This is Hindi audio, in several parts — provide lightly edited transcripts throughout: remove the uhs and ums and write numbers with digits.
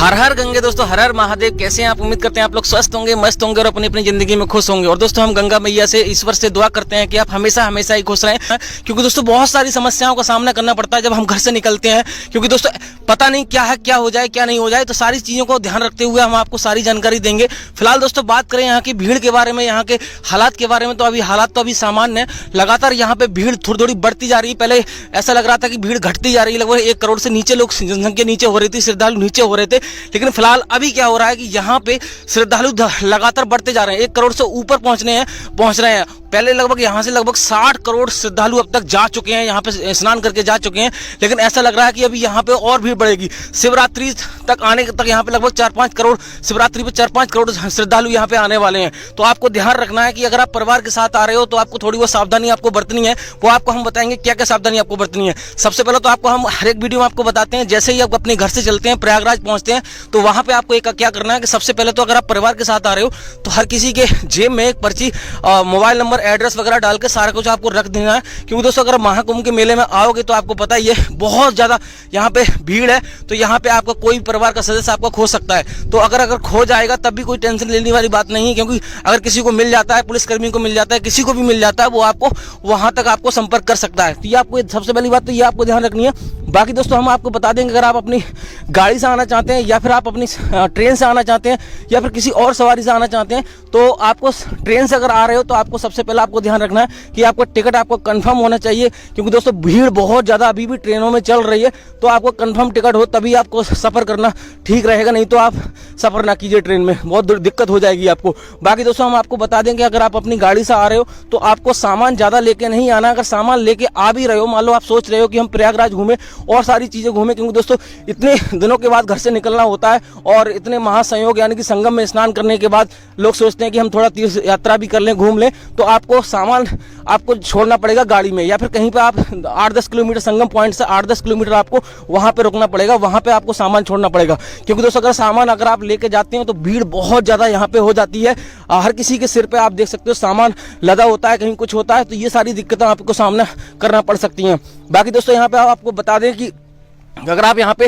हर हर गंगे दोस्तों, हर हर महादेव। कैसे हैं आप? उम्मीद करते हैं आप लोग स्वस्थ होंगे, मस्त होंगे और अपनी अपनी जिंदगी में खुश होंगे। और दोस्तों हम गंगा मैया से ईश्वर से दुआ करते हैं कि आप हमेशा हमेशा ही खुश रहें, क्योंकि दोस्तों बहुत सारी समस्याओं का सामना करना पड़ता है जब हम घर से निकलते हैं। क्योंकि दोस्तों पता नहीं क्या है, क्या हो जाए क्या नहीं हो जाए, तो सारी चीजों को ध्यान रखते हुए हम आपको सारी जानकारी देंगे। फिलहाल दोस्तों बात करें यहाँ की भीड़ के बारे में, यहाँ के हालात के बारे में, तो अभी हालात तो अभी सामान्य है। लगातार यहाँ पे भीड़ थोड़ी थोड़ी बढ़ती जा रही है। पहले ऐसा लग रहा था कि भीड़ घटती जा रही है, लगभग 1 करोड़ से नीचे लोग जनसंख्या नीचे हो रही थी, श्रद्धालु नीचे हो रहे थे। लेकिन फिलहाल अभी क्या हो रहा है कि यहाँ पे श्रद्धालु लगातार बढ़ते जा रहे हैं, 1 करोड़ से ऊपर पहुंच रहे हैं। पहले लगभग यहाँ से लगभग 60 करोड़ श्रद्धालु अब तक जा चुके हैं, यहाँ पे स्नान करके जा चुके हैं। लेकिन ऐसा लग रहा है कि अभी यहाँ पे और भीड़ बढ़ेगी। शिवरात्रि तक आने तक यहाँ पे लगभग 4-5 करोड़, शिवरात्रि पे 4-5 करोड़ श्रद्धालु यहाँ पे आने वाले हैं। तो आपको ध्यान रखना है कि अगर आप परिवार के साथ आ रहे हो तो आपको थोड़ी बहुत सावधानी आपको बरतनी है। वो आपको हम बताएंगे क्या क्या सावधानी आपको बरतनी है। सबसे पहले तो आपको हम हर एक वीडियो में आपको बताते हैं, जैसे ही आप अपने घर से चलते हैं, प्रयागराज पहुंचते हैं, तो वहां पे आपको एक क्या करना है कि सबसे पहले तो अगर आप परिवार के साथ आ रहे हो तो हर किसी के जेब में एक पर्ची, मोबाइल नंबर, एड्रेस वगैरह डाल के सारा कुछ आपको रख देना है। क्योंकि दोस्तों अगर महाकुंभ के मेले में आओगे तो आपको पता ही है बहुत ज्यादा यहाँ पे भीड़ है, तो यहाँ पे आपका कोई परिवार का सदस्य आपका खो सकता है। तो अगर खो जाएगा तब भी कोई टेंशन लेने वाली बात नहीं है, क्योंकि अगर किसी को मिल जाता है, पुलिसकर्मी को मिल जाता है, किसी को भी मिल जाता है, वो आपको वहां तक आपको संपर्क कर सकता है। तो ये आपको सबसे पहली बात तो ये आपको ध्यान रखनी है। बाकी दोस्तों हम आपको बता देंगे, अगर आप अपनी गाड़ी से आना चाहते हैं या फिर आप अपनी ट्रेन से आना चाहते हैं या फिर किसी और सवारी से आना चाहते हैं, तो आपको ट्रेन से अगर आ रहे हो तो आपको सबसे पहले आपको ध्यान रखना है कि आपको टिकट आपको कंफर्म होना चाहिए। क्योंकि दोस्तों भीड़ बहुत ज्यादा अभी भी ट्रेनों में चल रही है, तो आपको कंफर्म टिकट हो तभी आपको सफर करना ठीक रहेगा, नहीं तो आप सफर ना कीजिए, ट्रेन में बहुत दिक्कत हो जाएगी आपको। बाकी दोस्तों हम आपको बता दें कि अगर आप अपनी गाड़ी से आ रहे हो तो आपको सामान ज्यादा लेके नहीं आना। अगर सामान लेके आ भी रहे हो, मान लो आप सोच रहे हो कि हम प्रयागराज घूमे और सारी चीजें घूमे, क्योंकि दोस्तों इतने दिनों के बाद घर से निकलना होता है और इतने महासंयोग यानी कि संगम में स्नान करने के बाद लोग सोचते हैं कि हम थोड़ा तीर्थ यात्रा भी कर लें, घूम लें, तो आपको सामान आपको छोड़ना पड़ेगा गाड़ी में, या फिर कहीं पे आप 8-10 किलोमीटर संगम पॉइंट से 8-10 किलोमीटर आपको वहां पे रुकना पड़ेगा, वहां पे आपको सामान छोड़ना पड़ेगा। क्योंकि दोस्तों अगर आप लेके जाते हो तो भीड़ बहुत ज्यादा यहाँ पे हो जाती है। हर किसी के सिर पे आप देख सकते हो सामान लदा होता है, कहीं कुछ होता है, तो ये सारी दिक्कतें आपको सामना करना पड़ सकती हैं। बाकी दोस्तों यहाँ पे आपको बता दें कि अगर आप यहाँ पे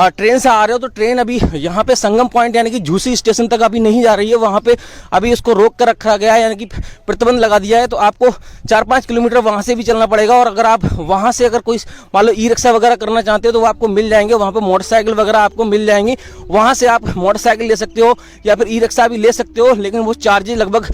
ट्रेन से आ रहे हो तो ट्रेन अभी यहाँ पे संगम पॉइंट यानी कि झूसी स्टेशन तक अभी नहीं जा रही है, वहाँ पे अभी इसको रोक कर रखा गया है, यानी कि प्रतिबंध लगा दिया है। तो आपको 4-5 किलोमीटर वहाँ से भी चलना पड़ेगा। और अगर आप वहाँ से अगर कोई मान लो ई-रिक्शा वगैरह करना चाहते हो तो वो आपको मिल जाएंगे, वहाँ पे मोटरसाइकिल वगैरह आपको मिल जाएंगी, वहाँ से आप मोटरसाइकिल ले सकते हो या फिर ई-रिक्शा भी ले सकते हो। लेकिन वो चार्जेज लगभग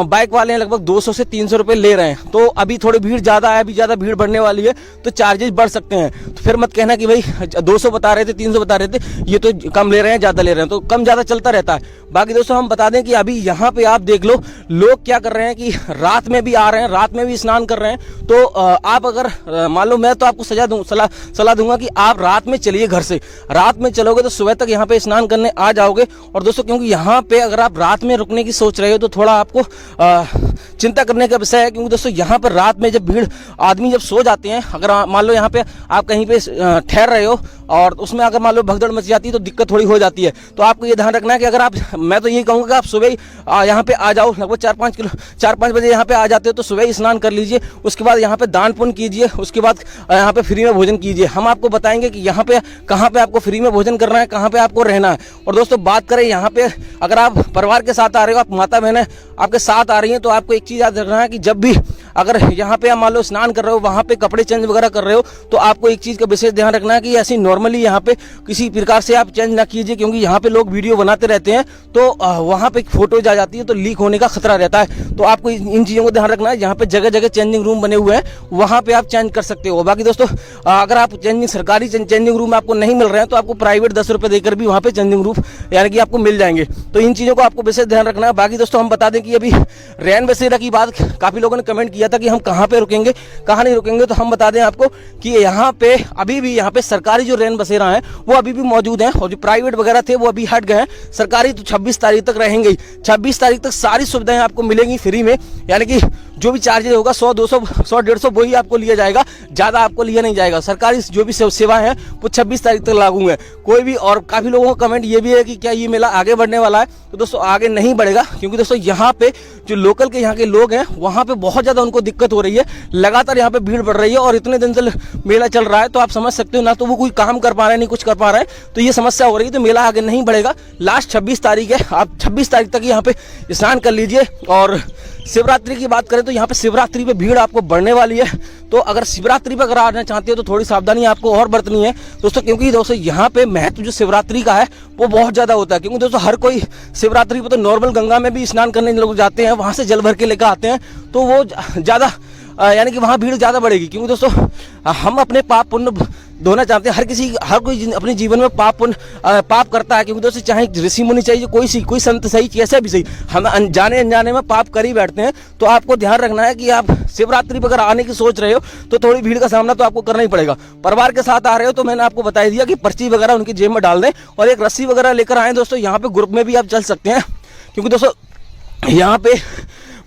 बाइक वाले हैं लगभग 200 से 300 रुपये ले रहे हैं। तो अभी थोड़ी भीड़ ज़्यादा है, अभी ज़्यादा भीड़ बढ़ने वाली है तो चार्जेज बढ़ सकते हैं। तो फिर मत कहना कि भाई 200 बता रहे थे, 300 बता रहे थे, ये तो कम ले रहे हैं, ज्यादा ले रहे हैं, तो कम ज्यादा चलता रहता है। बाकी दोस्तों हम बता दें कि अभी यहाँ पे आप देख लो लोग क्या कर रहे हैं कि रात में भी आ रहे हैं, रात में भी स्नान कर रहे हैं। तो आप अगर मान लो, मैं तो आपको सलाह दूंगा कि आप रात में चलिए, घर से रात में चलोगे तो सुबह तक यहाँ पे स्नान करने आ जाओगे। और दोस्तों क्योंकि यहाँ पे अगर आप रात में रुकने की सोच रहे हो तो थोड़ा आपको चिंता करने का विषय है। क्योंकि दोस्तों यहाँ पर रात में जब भीड़ आदमी जब सो जाते हैं, अगर मान लो यहाँ पे आप कहीं पे ठहर रहे हो और उसमें अगर मान लो भगदड़ मच जाती है तो दिक्कत थोड़ी हो जाती है। तो आपको ये ध्यान रखना है कि अगर मैं तो यही कहूँगा कि आप सुबह ही यहाँ पे आ जाओ, लगभग 4-5 बजे यहाँ पे आ जाते हो तो सुबह ही स्नान कर लीजिए, उसके बाद यहाँ पे दान पुण्य कीजिए, उसके बाद यहाँ पे फ्री में भोजन कीजिए। हम आपको बताएंगे कि यहाँ पे कहाँ पे आपको फ्री में भोजन करना है, कहाँ पे आपको रहना है। और दोस्तों बात करें यहाँ पे अगर आप परिवार के साथ आ रहे हो, आप माता बहनें आपके साथ आ रही हैं, तो आपको एक चीज याद रखना है कि जब भी अगर यहाँ पे आप मान लो स्नान कर रहे हो, वहाँ पे कपड़े चेंज वगैरह कर रहे हो, तो आपको एक चीज का विशेष ध्यान रखना है कि ऐसी नॉर्मली यहाँ पे किसी प्रकार से आप चेंज ना कीजिए। क्योंकि यहाँ पे लोग वीडियो बनाते रहते हैं तो वहाँ पे फोटो जा जाती है तो लीक होने का खतरा रहता है। तो आपको इन चीजों को ध्यान रखना है। यहाँ पे जगह जगह चेंजिंग रूम बने हुए हैं, वहाँ पे आप चेंज कर सकते हो। बाकी दोस्तों अगर आप सरकारी चेंजिंग रूम आपको नहीं मिल रहे हैं तो आपको प्राइवेट 10 रुपए देकर भी वहाँ पे चेंजिंग रूम यानी कि आपको मिल जाएंगे। तो इन चीजों को आपको विशेष ध्यान रखना है। बाकी दोस्तों हम बता दें कि अभी रैन बसेरा की बात काफी लोगों ने कमेंट किया था कि हम कहाँ पे रुकेंगे, कहाँ नहीं रुकेंगे। तो हम बता दें आपको कि यहाँ पे अभी भी यहाँ पे सरकारी जो रैन बसेरा हैं वो अभी भी मौजूद हैं, और जो प्राइवेट वगैरह थे वो अभी हट गए हैं। सरकारी तो 26 तारीख तक रहेंगे, 26 तारीख तक सारी सुविधाएं आपको मिलेंगी फ्री में, यानी कि जो भी चार्जेज होगा 100, 200, 100, 150 वही आपको लिया जाएगा, ज़्यादा आपको लिया नहीं जाएगा। सरकारी जो भी सेवा है वो 26 तारीख तक लागू है। कोई भी, और काफ़ी लोगों का कमेंट ये भी है कि क्या ये मेला आगे बढ़ने वाला है, तो दोस्तों आगे नहीं बढ़ेगा, क्योंकि दोस्तों यहाँ पे जो लोकल के यहाँ के लोग हैं वहाँ पे बहुत ज़्यादा उनको दिक्कत हो रही है, लगातार यहाँ पे भीड़ बढ़ रही है और इतने दिन से मेला चल रहा है, तो आप समझ सकते हो ना तो वो कोई काम कर पा रहे हैं, नहीं कुछ कर पा रहे हैं, तो ये समस्या हो रही है। तो मेला आगे नहीं बढ़ेगा, लास्ट 26 तारीख है, आप 26 तारीख तक यहाँ पे स्नान कर लीजिए। और शिवरात्रि की बात करें तो यहाँ पे शिवरात्रि पे भीड़ आपको बढ़ने वाली है, तो अगर शिवरात्रि पे अगर आना चाहते हो तो थोड़ी सावधानी आपको और बरतनी है दोस्तों, क्योंकि दोस्तों यहाँ पे महत्व जो शिवरात्रि का है वो बहुत ज़्यादा होता है। क्योंकि दोस्तों हर कोई शिवरात्रि पे तो नॉर्मल गंगा में भी स्नान करने लोग जाते हैं, वहाँ से जल भर के लेकर आते हैं, तो वो ज़्यादा यानी कि वहाँ भीड़ ज़्यादा बढ़ेगी। क्योंकि दोस्तों हम अपने पाप पुण्य धोना चाहते हैं, हर कोई अपने जीवन में पाप करता है। क्योंकि दोस्तों चाहे ऋषि मुनि चाहिए, कोई संत सही, कैसे भी सही, हम अनजाने अनजाने में पाप कर ही बैठते हैं। तो आपको ध्यान रखना है कि आप शिवरात्रि पर अगर आने की सोच रहे हो तो थोड़ी भीड़ का सामना तो आपको करना ही पड़ेगा। परिवार के साथ आ रहे हो तो मैंने आपको बता दिया कि पर्ची वगैरह उनकी जेब में डाल दें और एक रस्सी वगैरह लेकर आए दोस्तों। यहाँ पे ग्रुप में भी आप चल सकते हैं, क्योंकि दोस्तों यहाँ पे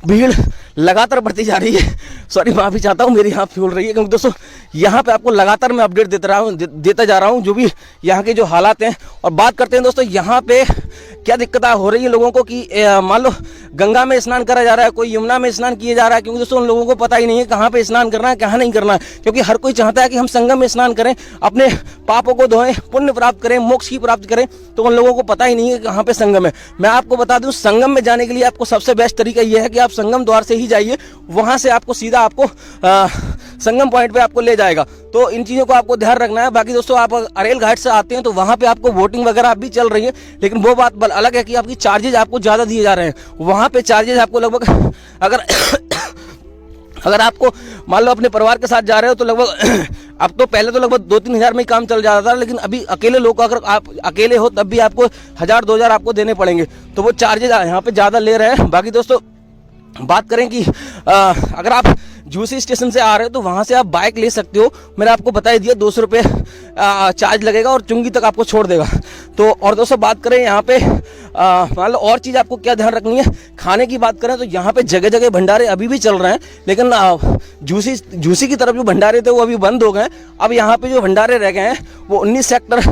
भीड़ लगातार बढ़ती जा रही है। सॉरी, माफ़ी चाहता हूँ, मेरी यहाँ फ्यूल रही है, क्योंकि दोस्तों यहाँ पे आपको लगातार मैं अपडेट देता जा रहा हूँ जो भी यहाँ के जो हालात हैं। और बात करते हैं दोस्तों यहाँ पे क्या दिक्कत हो रही है लोगों को कि मान लो गंगा में स्नान करा जा रहा है, कोई यमुना में स्नान किया जा रहा है, क्योंकि दोस्तों उन लोगों को पता ही नहीं है कहाँ पे स्नान करना है, कहाँ नहीं करना है। क्योंकि हर कोई चाहता है कि हम संगम में स्नान करें, अपने पापों को धोएं, पुण्य प्राप्त करें, मोक्ष की प्राप्ति करें, तो उन लोगों को पता ही नहीं है कहाँ पे संगम है। मैं आपको बता दूं, संगम में जाने के लिए आपको सबसे बेस्ट तरीका यह है कि आप संगम द्वार से ही जाइए, वहाँ से आपको सीधा आपको संगम पॉइंट पे आपको ले जाएगा। तो इन चीज़ों को आपको ध्यान रखना है। बाकी दोस्तों आप अरेल घाट से आते हैं तो वहाँ पे आपको बोटिंग वगैरह भी चल रही है, लेकिन वो बात अलग है कि आपकी चार्जेज आपको ज़्यादा दिए जा रहे हैं। वहाँ पे चार्जेज आपको लगभग अगर आपको मान लो अपने परिवार के साथ जा रहे हो तो लगभग अब तो पहले तो लगभग 2-3 हज़ार में ही काम चल जाता था, लेकिन अभी अकेले लोग अगर आप अकेले हो तब भी आपको 1000-2 हज़ार आपको देने पड़ेंगे, तो वो चार्जेज यहाँ पे ज़्यादा ले रहे हैं। बाकी दोस्तों बात करें कि अगर आप झूसी स्टेशन से आ रहे हो तो वहाँ से आप बाइक ले सकते हो, मैंने आपको बता ही दिया 200 रुपये चार्ज लगेगा और चुंगी तक आपको छोड़ देगा। तो और दोस्तों बात करें यहाँ पे मान लो और चीज़ आपको क्या ध्यान रखनी है, खाने की बात करें तो यहाँ पे जगह जगह भंडारे अभी भी चल रहे हैं, लेकिन झूसी की तरफ जो भंडारे थे वो अभी बंद हो गए। अब यहाँ पे जो भंडारे रह गए हैं वो 19 सेक्टर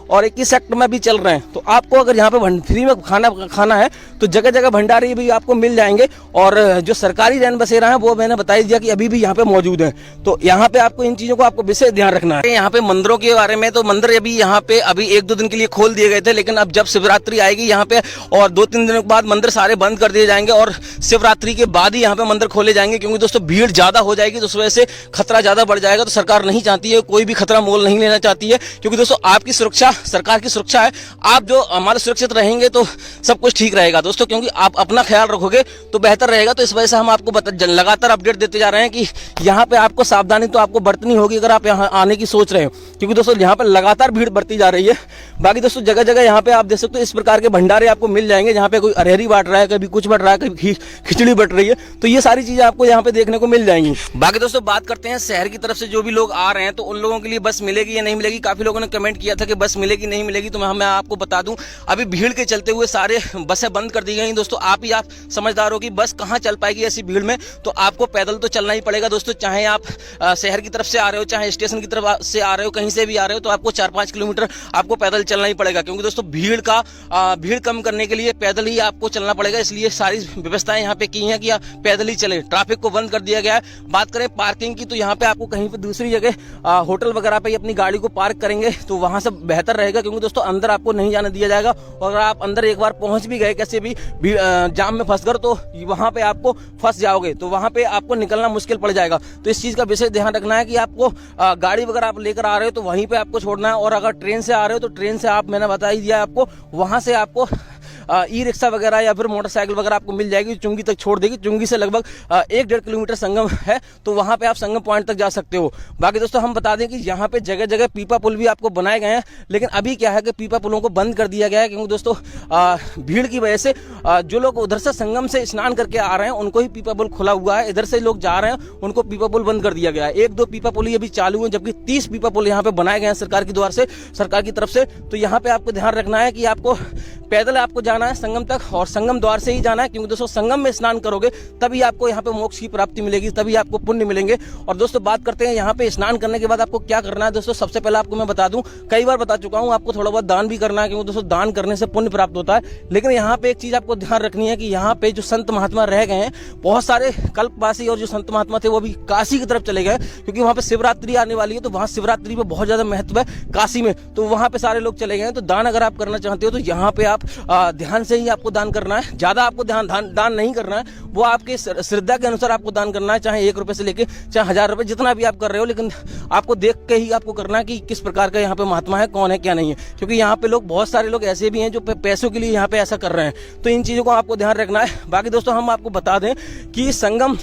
और 21 सेक्टर में भी चल रहे हैं। तो आपको अगर यहाँ पे फ्री में खाना है तो जगह जगह भंडारे भी आपको मिल जाएंगे। और जो सरकारी रैन बसेरा हैं वो मैंने बता ही दिया कि अभी भी यहाँ पे मौजूद हैं। तो यहाँ पे आपको इन चीज़ों को आपको विशेष ध्यान रखना है। यहाँ पे मंदिरों के बारे में, तो मंदिर अभी यहाँ पे अभी 1-2 दिन के लिए खोल दिए गए थे, लेकिन अब जब शिवरात्रि आएगी यहाँ पे और 2-3 दिनों के बाद मंदिर सारे बंद कर दिए जाएंगे और शिवरात्रि के बाद ही यहाँ पे मंदिर खोले जाएंगे। क्योंकि दोस्तों भीड़ ज़्यादा हो जाएगी तो उस वजह से खतरा ज़्यादा बढ़ जाएगा। तो सरकार नहीं चाहती है, कोई भी खतरा मोल नहीं लेना चाहती है, क्योंकि दोस्तों आपकी सुरक्षा सरकार की सुरक्षा है। आप जो हमारे सुरक्षित रहेंगे तो सब कुछ ठीक रहेगा दोस्तों, क्योंकि आप अपना ख्याल रखोगे तो बेहतर रहेगा। तो इस वजह से हम आपको लगातार अपडेट देते जा रहे हैं कि यहाँ पे आपको सावधानी तो आपको बरतनी होगी अगर आप यहाँ आने की सोच रहे हो, क्योंकि दोस्तों यहाँ पे लगातार भीड़ बढ़ती जा रही है। बाकी दोस्तों जगह जगह यहाँ पे आप देख सकते हो इस प्रकार के भंडारे आपको मिल जाएंगे, जहाँ पे कोई अरहरी बांट रहा है, कभी कुछ बट रहा है, कभी खिचड़ी बट रही है, तो ये सारी चीजें आपको यहाँ पे देखने को मिल जाएंगी। बाकी दोस्तों बात करते हैं शहर की तरफ से जो भी लोग आ रहे हैं तो उन लोगों के लिए बस मिलेगी या नहीं मिलेगी। काफी लोगों ने कमेंट किया था कि बस मिलेगी नहीं मिलेगी, तो मैं आपको बता दूं अभी भीड़ के चलते हुए सारे बसें बंद कर दी गई दोस्तों। आप समझदार हो कि बस कहाँ चल पाएगी ऐसी भीड़ में, तो आपको पैदल तो चलना ही पड़ेगा दोस्तों। चाहे आप शहर की तरफ से आ रहे हो, चाहे स्टेशन की तरफ से आ रहे हो, कहीं से भी आ रहे हो, तो आपको 4-5 किलोमीटर आपको पैदल चलना ही पड़ेगा। क्योंकि दोस्तों भीड़ कम करने के लिए पैदल ही आपको चलना पड़ेगा, इसलिए सारी व्यवस्थाएं यहाँ पे की हैं कि आप पैदल ही चले। ट्रैफिक को बंद कर दिया गया है। बात करें पार्किंग की तो यहाँ पे आपको कहीं पे दूसरी जगह होटल वगैरह पे अपनी गाड़ी को पार्क करेंगे तो वहां से बेहतर रहेगा, क्योंकि दोस्तों अंदर आपको नहीं जाने दिया जाएगा। और अगर आप अंदर एक बार पहुंच भी गए कैसे भी जाम में फंसकर, तो वहां पे आपको फंस जाओगे, तो वहां पे आपको निकलना मुश्किल पड़ जाएगा। तो इस चीज का विशेष ध्यान रखना है कि आपको गाड़ी वगैरह आप लेकर आ रहे हो तो वहीं पे आपको छोड़ना है। और अगर ट्रेन से आ रहे हो तो ट्रेन से आप, मैंने बता ही दिया आपको, वहां से आपको ई रिक्शा वगैरह या फिर मोटरसाइकिल वगैरह आपको मिल जाएगी, चुंगी तक छोड़ देगी। चुंगी से लगभग 1-1.5 किलोमीटर संगम है, तो वहां पे आप संगम पॉइंट तक जा सकते हो। बाकी दोस्तों हम बता दें कि यहाँ पे जगह जगह पीपा पुल भी आपको बनाए गए हैं, लेकिन अभी क्या है कि पीपा पुलों को बंद कर दिया गया है, क्योंकि दोस्तों भीड़ की वजह से जो लोग उधर से संगम से स्नान करके आ रहे हैं उनको ही पीपा पुल खुला हुआ है, इधर से लोग जा रहे हैं उनको पीपा पुल बंद कर दिया गया है। 1-2 पीपा पुल ही अभी चालू है, जबकि 30 पीपा पुल यहाँ पे बनाए गए हैं सरकार की तरफ से। तो यहाँ पे आपको ध्यान रखना है कि आपको पैदल आपको जाना है संगम तक और संगम द्वार से ही जाना है, क्योंकि दोस्तों संगम में स्नान करोगे तभी आपको यहाँ पे मोक्ष की प्राप्ति मिलेगी, तभी आपको पुण्य मिलेंगे। और दोस्तों बात करते हैं यहाँ पे स्नान करने के बाद आपको क्या करना है। दोस्तों सबसे पहले आपको मैं बता दूं, कई बार बता चुका हूँ, आपको थोड़ा बहुत दान भी करना है, क्योंकि दोस्तों दान करने से पुण्य प्राप्त होता है। लेकिन यहाँ पे एक चीज आपको ध्यान रखनी है कि यहाँ पे जो संत महात्मा रह गए हैं, बहुत सारे कल्पवासी और जो संत महात्मा थे वो भी काशी की तरफ चले गए, क्योंकि वहाँ पे शिवरात्रि आने वाली है, तो वहाँ शिवरात्रि पे बहुत ज्यादा महत्व है काशी में, तो वहाँ पे सारे लोग चले गए हैं। तो दान अगर आप करना चाहते हो तो यहाँ पे आप ध्यान से ही आपको दान करना है, ज्यादा आपको दान नहीं करना है, वो आपके श्रद्धा के अनुसार आपको दान करना है, चाहे 1 रुपए से लेके चाहे 1000 रुपए जितना भी आप कर रहे हो, लेकिन आपको देख के ही आपको करना है कि किस प्रकार का यहाँ पे महात्मा है, कौन है क्या नहीं है, क्योंकि यहाँ पे लोग बहुत सारे लोग ऐसे भी हैं जो पैसों के लिए यहाँ पे ऐसा कर रहे हैं। तो इन चीजों को आपको ध्यान रखना है। बाकी दोस्तों हम आपको बता दें कि संगम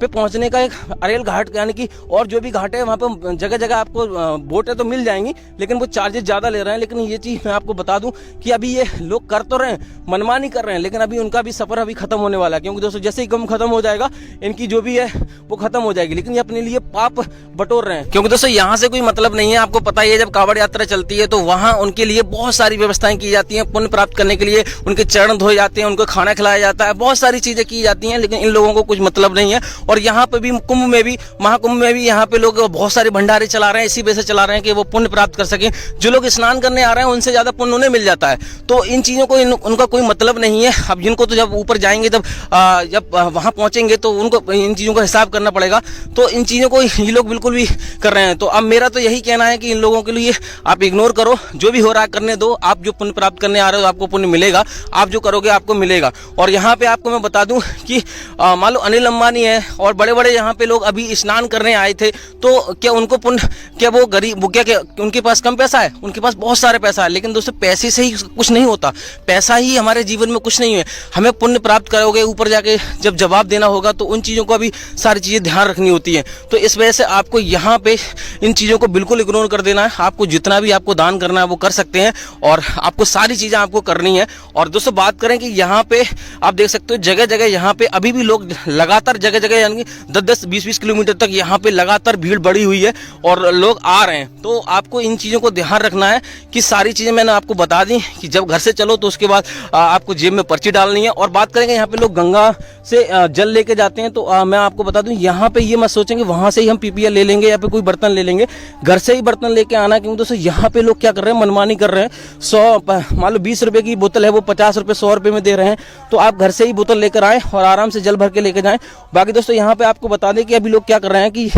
पे पहुंचने का एक अरेल घाट यानी कि और जो भी घाट है वहाँ पे जगह जगह आपको बोटें तो मिल जाएंगी, लेकिन वो चार्जेस ज़्यादा ले रहे हैं। लेकिन ये चीज़ मैं आपको बता दूं कि अभी ये लोग कर तो रहे हैं, मनमानी कर रहे हैं, लेकिन अभी उनका भी सफ़र अभी खत्म होने वाला है, क्योंकि दोस्तों जैसे ही गम खत्म हो जाएगा इनकी जो भी है वो खत्म हो जाएगी, लेकिन ये अपने लिए पाप बटोर रहे हैं। क्योंकि दोस्तों यहाँ से कोई मतलब नहीं है, आपको पता ही है जब कांवड़ यात्रा चलती है तो वहाँ उनके लिए बहुत सारी व्यवस्थाएं की जाती हैं, पुण्य प्राप्त करने के लिए उनके चरण धोए जाते हैं, उनको खाना खिलाया जाता है, बहुत सारी चीजें की जाती हैं, लेकिन इन लोगों को कुछ मतलब नहीं है। और यहाँ पे भी कुंभ में भी, महाकुंभ में भी यहाँ पे लोग बहुत सारे भंडारे चला रहे हैं, इसी वजह से चला रहे हैं कि वो पुण्य प्राप्त कर सकें। जो लोग स्नान करने आ रहे हैं उनसे ज्यादा पुण्य उन्हें मिल जाता है। तो इन चीजों को उनका कोई मतलब नहीं है। अब जिनको तो जब ऊपर जाएंगे जब वहां पहुंचेंगे तो उनको इन चीजों का हिसाब करना पड़ेगा। तो इन चीजों को ये लोग बिल्कुल भी कर रहे हैं। तो अब मेरा तो यही कहना है कि इन लोगों के लिए आप इग्नोर करो, जो भी हो रहा है करने दो। आप जो पुण्य प्राप्त करने आ रहे हो आपको पुण्य मिलेगा, आप जो करोगे आपको मिलेगा। और यहाँ पे आपको मैं बता दूं कि मान लो अनिल अंबानी है और बड़े बड़े यहाँ पे लोग अभी स्नान करने आए थे, तो क्या उनको पुण्य, क्या वो गरीब, वो क्या उनके पास कम पैसा है? उनके पास बहुत सारे पैसा है। लेकिन दोस्तों पैसे से ही कुछ नहीं होता, पैसा ही हमारे जीवन में कुछ नहीं है। हमें पुण्य प्राप्त करोगे, ऊपर जाके जब जवाब देना होगा तो उन चीज़ों को भी सारी चीज़ें ध्यान रखनी होती है। तो इस वजह से आपको यहाँ पे इन चीज़ों को बिल्कुल इग्नोर कर देना है। आपको जितना भी आपको दान करना है वो कर सकते हैं और आपको सारी चीज़ें आपको करनी है। और दोस्तों बात करें कि यहाँ पे आप देख सकते हो जगह जगह यहाँ पे अभी भी लोग लगातार जगह जगह यानी 10-10, 20-20 किलोमीटर तक यहाँ पे लगातार भीड़ बढ़ी हुई है और लोग आ रहे हैं। तो आपको इन चीज़ों को ध्यान रखना है कि सारी चीज़ें मैंने आपको बता दी कि जब घर से चलो तो उसके बाद आपको जेब में पर्ची डालनी है। और बात करेंगे यहाँ पे लोग गंगा से जल लेके जाते हैं, तो मैं आपको बता दूं यहाँ पे ये मत सोचेंगे वहां से ही हम पीपीएल ले लेंगे या फिर कोई बर्तन ले लेंगे। घर से ही बर्तन लेके आना, क्योंकि दोस्तों यहाँ पे लोग क्या कर रहे हैं, मनमानी कर रहे हैं। 100 मान लो 20 रुपए की बोतल है वो 50 रुपए 100 रुपए में दे रहे हैं। तो आप घर से ही बोतल लेकर आए और आराम से जल भर के लेके जाएं। बाकी दोस्तों यहाँ पे आपको बता दें कि अभी लोग क्या कर रहे हैं कि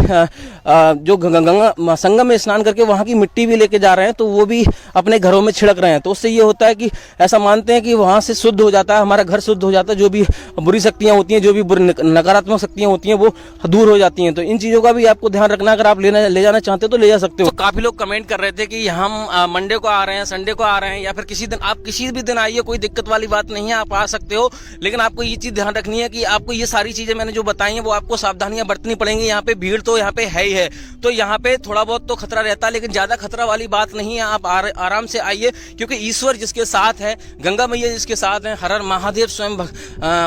जो गंगा संगम में स्नान करके वहाँ की मिट्टी भी लेके जा रहे हैं, तो वो भी अपने घरों में छिड़क रहे हैं। तो उससे ये होता है कि ऐसा मानते हैं कि वहाँ से शुद्ध हो जाता है, हमारा घर शुद्ध हो जाता है, जो भी बुरी शक्तियाँ होती हैं, जो भी नकारात्मक शक्तियाँ होती हैं वो दूर हो जाती हैं। तो इन चीज़ों का भी आपको ध्यान रखना, अगर आप ले जाना चाहते हो तो ले जा सकते हो। तो काफी लोग कमेंट कर रहे थे कि हम मंडे को आ रहे हैं, संडे को आ रहे हैं या फिर किसी दिन, आप किसी भी दिन आइए, कोई दिक्कत वाली बात नहीं है, आप आ सकते हो। लेकिन आपको ये चीज़ ध्यान रखनी है कि आपको ये सारी चीज़ें मैंने जो बताई हैं वो आपको सावधानियां बरतनी पड़ेंगी। यहाँ पे भीड़ तो यहाँ पे है ही है, तो यहाँ पे थोड़ा बहुत तो खतरा रहता है, लेकिन ज्यादा खतरा वाली बात नहीं है। आप आराम से आइए, क्योंकि ईश्वर जिसके साथ है, गंगा मैया जिसके साथ है, हर हर महादेव स्वयं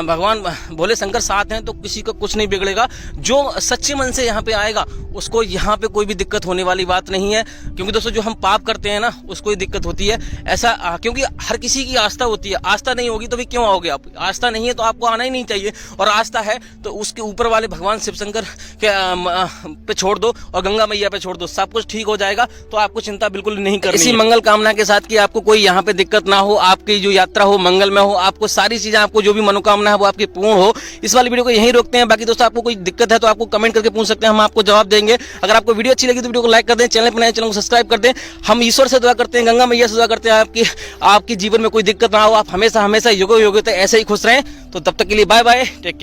भगवान भोले शंकर साथ हैं, तो किसी को कुछ नहीं बिगड़ेगा। जो सच्चे मन से यहाँ पे आएगा उसको यहाँ पे कोई भी दिक्कत होने वाली बात नहीं है। क्योंकि दोस्तों जो हम पाप करते हैं ना उसको ही दिक्कत होती है ऐसा, क्योंकि हर किसी की आस्था होती है। आस्था नहीं होगी तो भी क्यों आओगे आप? आस्था नहीं है तो आपको आना ही नहीं चाहिए, और आस्था है तो उसके ऊपर वाले भगवान शिव शंकर के पे छोड़ दो और गंगा मैया पे छोड़ दो, सब कुछ ठीक हो जाएगा। तो आपको चिंता बिल्कुल नहीं करनी। इसी मंगल कामना के साथ कि आपको कोई यहाँ पे दिक्कत ना हो, आपकी जो यात्रा हो मंगल में हो, आपको सारी चीजें, आपको जो भी मनोकामना है वो आपकी पूर्ण हो। इस वाली वीडियो को यहीं रोकते हैं। बाकी दोस्तों आपको कोई दिक्कत है तो आपको कमेंट करके पूछ सकते हैं, हम आपको जवाब देंगे। अगर आपको वीडियो अच्छी लगी तो वीडियो को लाइक कर दें, चैनल पर नए चैनल को सब्सक्राइब कर दें। हम ईश्वर से दुआ करते हैं, गंगा मैया से दुआ करते हैं आपकी जीवन में कोई दिक्कत ना हो, आप हमेशा हमेशा युगो युग ऐसे ही खुश रहें। तो तब तक के लिए बाय बाय, टेक केयर।